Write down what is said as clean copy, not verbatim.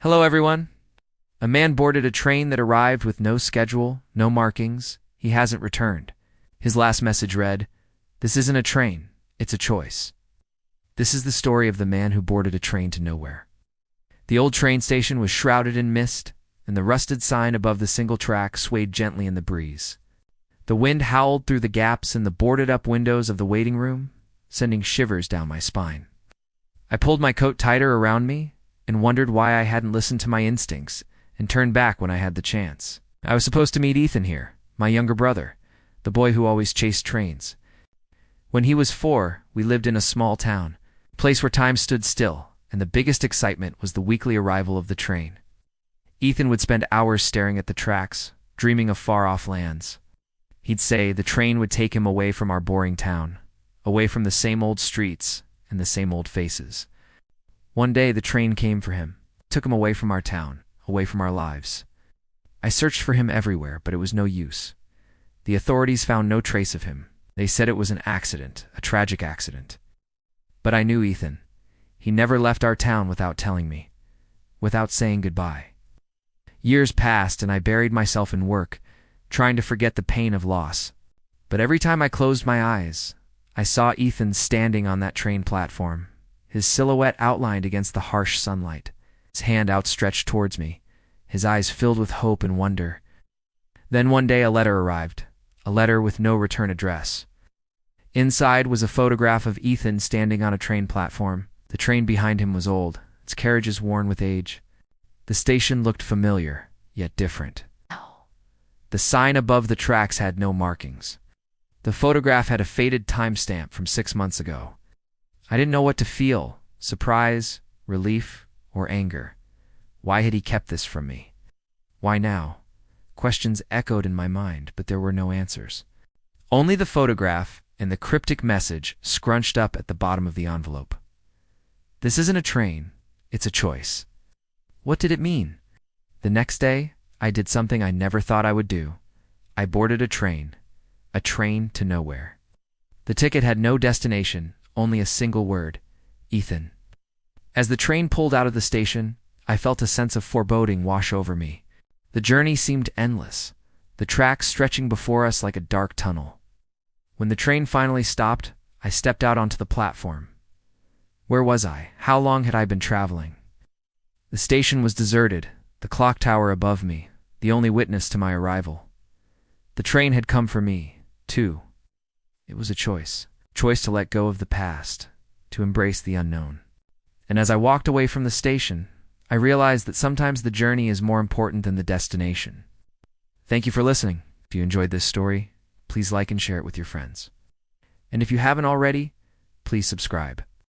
Hello, everyone. A man boarded a train that arrived with no schedule, no markings. He hasn't returned. His last message read, "This isn't a train, it's a choice." This is the story of the man who boarded a train to nowhere. The old train station was shrouded in mist, and the rusted sign above the single track swayed gently in the breeze. The wind howled through the gaps in the boarded-up windows of the waiting room, sending shivers down my spine. I pulled my coat tighter around me and wondered why I hadn't listened to my instincts and turned back when I had the chance. I was supposed to meet Ethan here, my younger brother, the boy who always chased trains. When he was 4, we lived in a small town, a place where time stood still, and the biggest excitement was the weekly arrival of the train. Ethan would spend hours staring at the tracks, dreaming of far-off lands. He'd say the train would take him away from our boring town, away from the same old streets and the same old faces. One day the train came for him, took him away from our town, away from our lives. I searched for him everywhere, but it was no use. The authorities found no trace of him. They said it was an accident, a tragic accident. But I knew Ethan. He never left our town without telling me, without saying goodbye. Years passed and I buried myself in work, trying to forget the pain of loss. But every time I closed my eyes, I saw Ethan standing on that train platform, his silhouette outlined against the harsh sunlight, his hand outstretched towards me, his eyes filled with hope and wonder. Then one day a letter arrived, a letter with no return address. Inside was a photograph of Ethan standing on a train platform. The train behind him was old, its carriages worn with age. The station looked familiar, yet different. The sign above the tracks had no markings. The photograph had a faded timestamp from 6 months ago. I didn't know what to feel, surprise, relief, or anger. Why had he kept this from me? Why now? Questions echoed in my mind, but there were no answers. Only the photograph and the cryptic message scrunched up at the bottom of the envelope. This isn't a train, it's a choice. What did it mean? The next day, I did something I never thought I would do. I boarded a train to nowhere. The ticket had no destination, only a single word, Ethan. As the train pulled out of the station, I felt a sense of foreboding wash over me. The journey seemed endless, the tracks stretching before us like a dark tunnel. When the train finally stopped, I stepped out onto the platform. Where was I? How long had I been traveling? The station was deserted, the clock tower above me, the only witness to my arrival. The train had come for me, too. It was a choice to let go of the past, to embrace the unknown. And as I walked away from the station, I realized that sometimes the journey is more important than the destination. Thank you for listening. If you enjoyed this story, please like and share it with your friends. And if you haven't already, please subscribe.